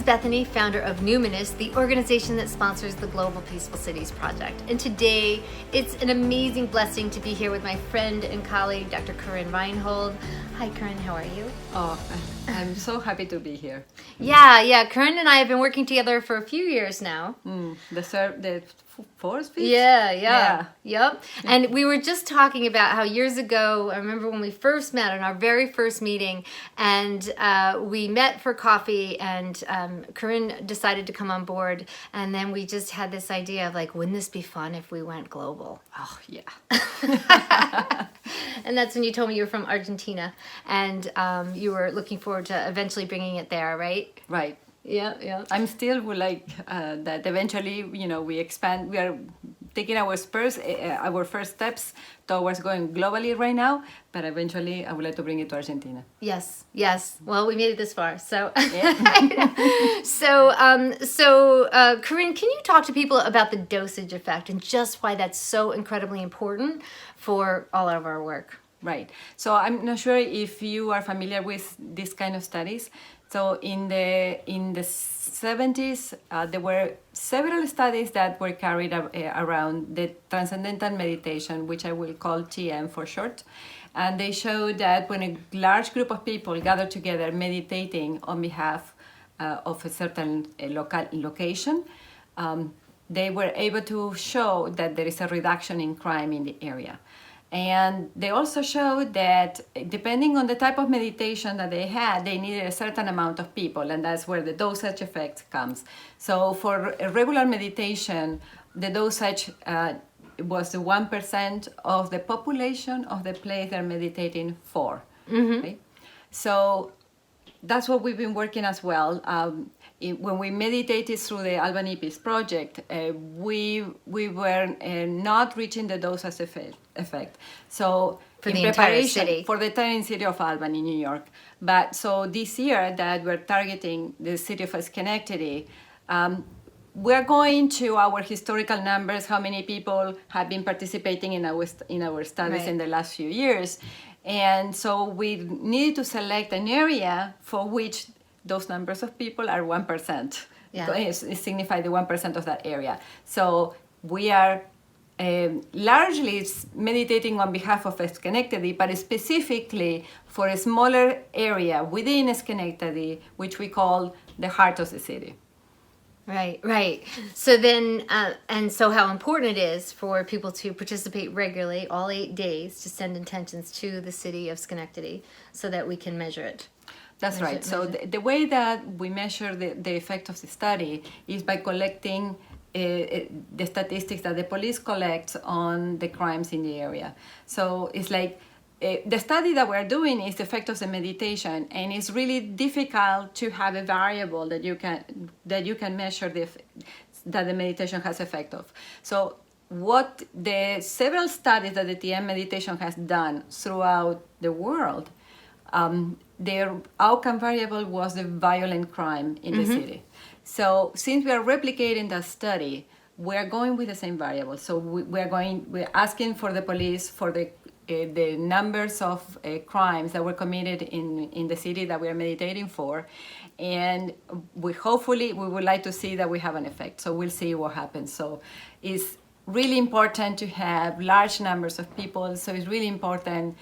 Bethany, founder of Numinous, the organization that sponsors the Global Peaceful Cities Project. And today, it's an amazing blessing to be here with my friend and colleague, Dr. Karin Reinhold. Hi, Karin, how are you? Oh, I'm so happy to be here. Yeah. Karin and I have been working together for a few years now. The fourth, fifth? Yeah. Yep. And we were just talking about how years ago, I remember when we first met on our very first meeting, and we met for coffee, and Karin decided to come on board, and then we just had this idea of like, wouldn't this be fun if we went global? Oh, yeah. And that's when you told me you were from Argentina, and you were looking forward to eventually bringing it there, right? Right. Yeah. I'm still like that. Eventually, we expand. We are taking our first steps towards going globally right now. But eventually, I would like to bring it to Argentina. Yes. Well, we made it this far, so. Yeah. So, Karin, can you talk to people about the dosage effect and just why that's so incredibly important for all of our work? Right. So I'm not sure if you are familiar with this kind of studies. So in the 70s, there were several studies that were carried around the transcendental meditation, which I will call TM for short. And they showed that when a large group of people gather together meditating on behalf of a certain location, they were able to show that there is a reduction in crime in the area. And they also showed that depending on the type of meditation that they had, they needed a certain amount of people, and that's where the dosage effect comes. So for a regular meditation, the dosage was the 1% of the population of the place they're meditating for. Mm-hmm. Okay? So that's what we've been working as well. When we meditated through the Albany Peace Project, we were not reaching the dosage effect. So for the entire city. For the entire city of Albany, New York. But so this year that we're targeting the city of Schenectady, we're going to our historical numbers, how many people have been participating in our studies Right. in the last few years. And so we need to select an area for which those numbers of people are 1%. Yeah. It signifies the 1% of that area. So we are largely meditating on behalf of Schenectady, but specifically for a smaller area within Schenectady, which we call the heart of the city. Right. So then, and so how important it is for people to participate regularly, all 8 days, to send intentions to the city of Schenectady so that we can measure it. That's right. So the way that we measure the effect of the study is by collecting the statistics that the police collects on the crimes in the area. So it's like the study that we're doing is the effect of the meditation, and it's really difficult to have a variable that you can measure that the meditation has effect of. So what the several studies that the TM meditation has done throughout the world, their outcome variable was the violent crime in the city. So since we are replicating that study, we are going with the same variable. So we're asking for the police for the numbers of crimes that were committed in the city that we are meditating for, and we would like to see that we have an effect. So we'll see what happens. So it's really important to have large numbers of people. So it's really important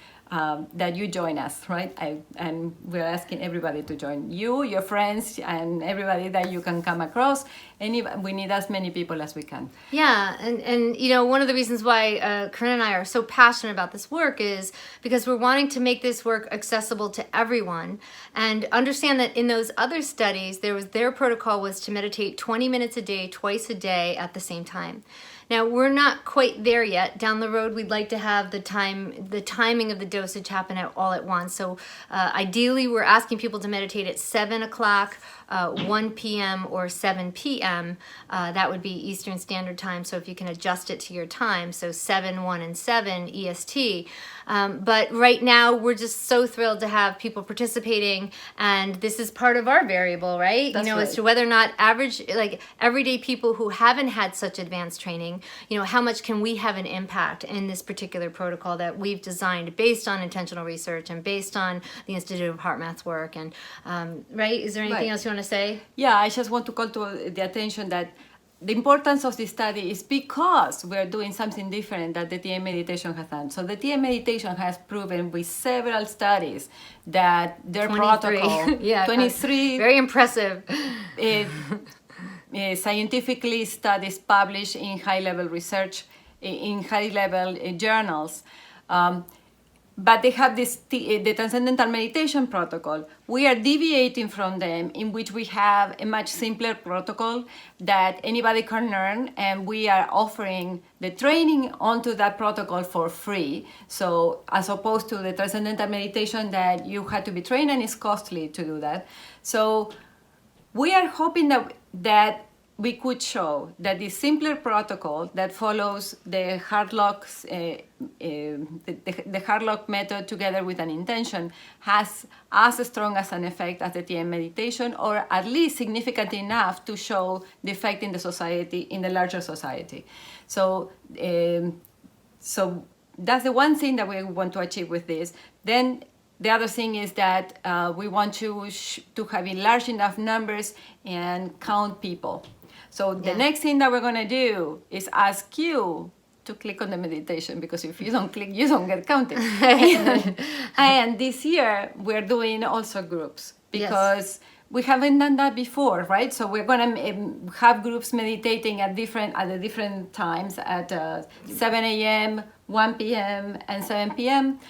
that you join us, right? And we're asking everybody to join you, your friends, and everybody that you can come across. We need as many people as we can. Yeah, and one of the reasons why Karin and I are so passionate about this work is because we're wanting to make this work accessible to everyone, and understand that in those other studies, their protocol was to meditate 20 minutes a day, twice a day at the same time. Now, we're not quite there yet. Down the road, we'd like to have the timing of the dosage happen all at once. So ideally, we're asking people to meditate at 7 o'clock 1 p.m. or 7 p.m., that would be Eastern Standard Time. So if you can adjust it to your time, so 7, 1, and 7 EST. But right now, we're just so thrilled to have people participating, and this is part of our variable, right? That's As right. to whether or not average, like everyday people who haven't had such advanced training, how much can we have an impact in this particular protocol that we've designed based on intentional research and based on the Institute of Heart Math's work. And right, is there anything Right. else you want to say? Yeah, I just want to call to the attention that the importance of this study is because we're doing something different that the TM meditation has done. So the TM meditation has proven with several studies that their 23. protocol, Yeah, 23 very impressive. Scientifically studies published in high-level research, in high-level journals. But they have the Transcendental Meditation Protocol. We are deviating from them, in which we have a much simpler protocol that anybody can learn, and we are offering the training onto that protocol for free. So as opposed to the Transcendental Meditation that you had to be trained and it's costly to do that. So we are hoping that we could show that the simpler protocol that follows the Harlock's, the Harlock method together with an intention has as strong as an effect as the TM meditation, or at least significant enough to show the effect in the society, in the larger society. So, so that's the one thing that we want to achieve with this. Then the other thing is that we want to have in large enough numbers and count people. So the next thing that we're going to do is ask you to click on the meditation, because if you don't click, you don't get counted. And this year we're doing also groups, because we haven't done that before, right? So we're going to have groups meditating at the different times at 7 a.m., 1 p.m., and 7 p.m.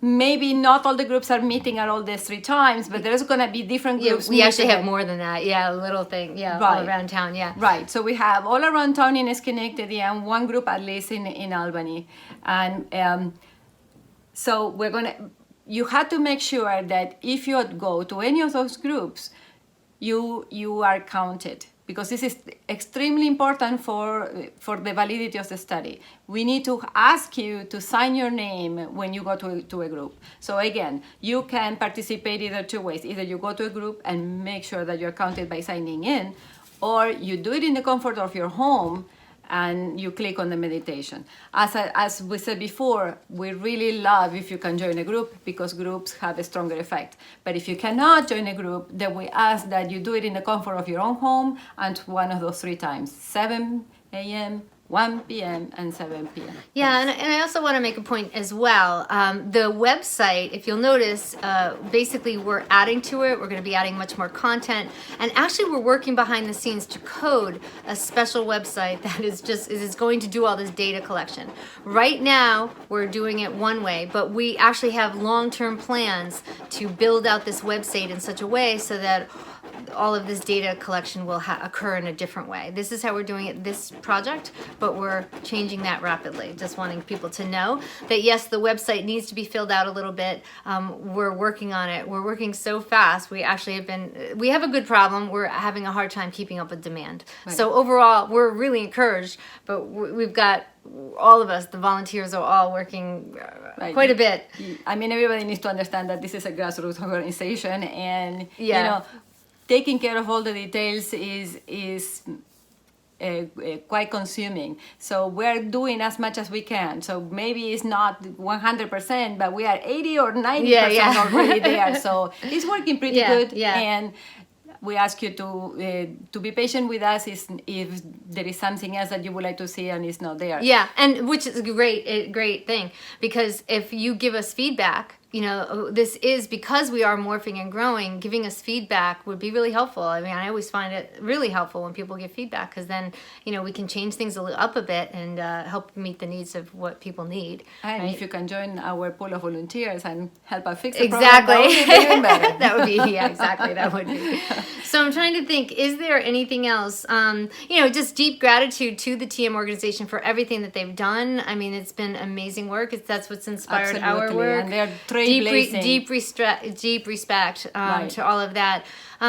Maybe not all the groups are meeting at all these 3 times, but there's going to be different groups. We actually have more than that. Yeah, a little thing. Yeah, right. All around town. Yeah. Right. So we have all around town in Schenectady and one group at least in Albany. And so we're going to, you have to make sure that if you go to any of those groups, you are counted, because this is extremely important for the validity of the study. We need to ask you to sign your name when you go to a group. So again, you can participate either 2 ways. Either you go to a group and make sure that you're counted by signing in, or you do it in the comfort of your home and you click on the meditation. As we said before, we really love if you can join a group, because groups have a stronger effect. But if you cannot join a group, then we ask that you do it in the comfort of your own home and one of those 3 times, 7 a.m., 1 p.m. and 7 p.m. Yeah, and I also want to make a point as well. The website, if you'll notice, basically we're adding to it. We're going to be adding much more content. And actually we're working behind the scenes to code a special website that is going to do all this data collection. Right now, we're doing it one way, but we actually have long-term plans to build out this website in such a way so that all of this data collection will occur in a different way. This is how we're doing it, this project, but we're changing that rapidly. Just wanting people to know that yes, the website needs to be filled out a little bit. We're working on it. We're working so fast. We actually we have a good problem. We're having a hard time keeping up with demand. Right. So overall, we're really encouraged, but we've got all of us, the volunteers are all working quite a bit. I mean, everybody needs to understand that this is a grassroots organization, and you know, taking care of all the details is quite consuming. So we're doing as much as we can. So maybe it's not 100%, but we are 80 or 90% already there. So it's working pretty good. Yeah. And we ask you to be patient with us if there is something else that you would like to see and it's not there. Yeah, and which is a great thing, because if you give us feedback, you know, this is because we are morphing and growing. Giving us feedback would be really helpful. I mean, I always find it really helpful when people give feedback, because then, you know, we can change things up a bit and help meet the needs of what people need. And if you can join our pool of volunteers and help us fix the problem, that would be even better. That would be, exactly, that would be. So I'm trying to think, is there anything else? You know, just deep gratitude to the TM organization for everything that they've done. I mean, it's been amazing work. That's what's inspired our work. And they're trailblazing. Deep respect Right. to all of that.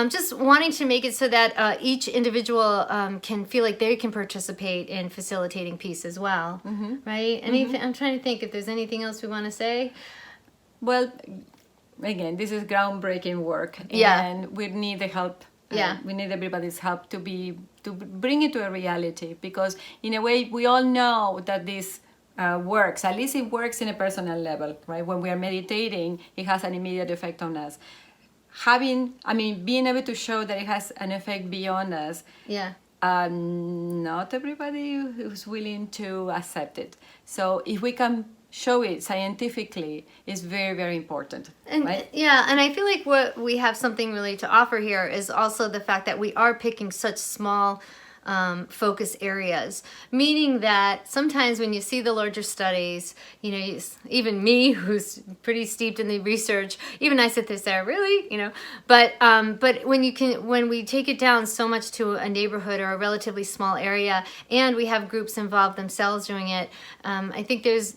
Just wanting to make it so that each individual can feel like they can participate in facilitating peace as well, right? Anything? I'm trying to think if there's anything else we want to say. Well, again, this is groundbreaking work, Yeah. and we need the help. Yeah. We need everybody's help to bring it to a reality, because in a way we all know that this works. At least it works in a personal level, right? When we are meditating, it has an immediate effect on us. Being able to show that it has an effect beyond us. Yeah. Not everybody is willing to accept it. So if we can show it scientifically, is very, very important. And right? yeah, and I feel like what we have something really to offer here is also the fact that we are picking such small focus areas, meaning that sometimes when you see the larger studies, even me, who's pretty steeped in the research, even I sit there, really, but when we take it down so much to a neighborhood or a relatively small area, and we have groups involved themselves doing it, I think it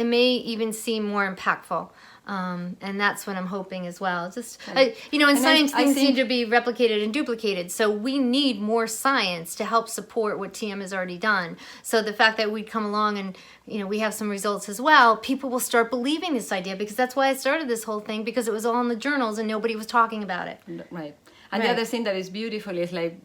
may even seem more impactful. And that's what I'm hoping as well. In science, things need to be replicated and duplicated. So we need more science to help support what TM has already done. So the fact that we come along and, we have some results as well, people will start believing this idea, because that's why I started this whole thing, because it was all in the journals and nobody was talking about it. Right. And the other thing that is beautiful is like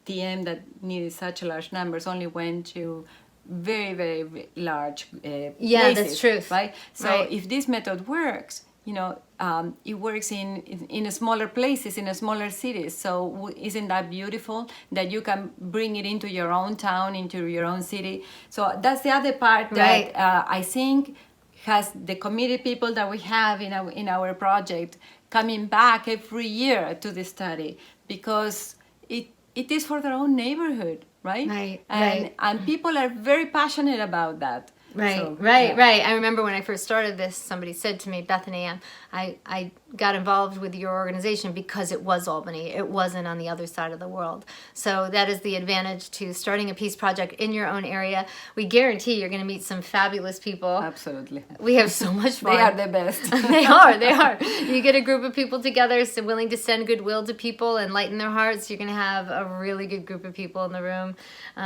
TM that needed such large numbers only went to very, very large places, that's true. right? So if this method works, it works in smaller places, in smaller cities. So isn't that beautiful that you can bring it into your own town, into your own city? So that's the other part that I think has the committed people that we have in our project coming back every year to the study, because it is for their own neighborhood. Right? And people are very passionate about that. Right. I remember when I first started this, somebody said to me, Bethany, I got involved with your organization because it was Albany. It wasn't on the other side of the world. So that is the advantage to starting a peace project in your own area. We guarantee you're going to meet some fabulous people. Absolutely. We have so much fun. They are the best. They are. You get a group of people together, so willing to send goodwill to people and lighten their hearts. You're going to have a really good group of people in the room.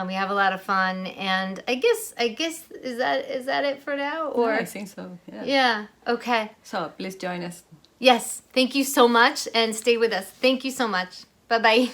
We have a lot of fun, and I guess is that it for now? Or I think so. Yeah. Okay. So please join us. Yes. Thank you so much, and stay with us. Thank you so much. Bye-bye.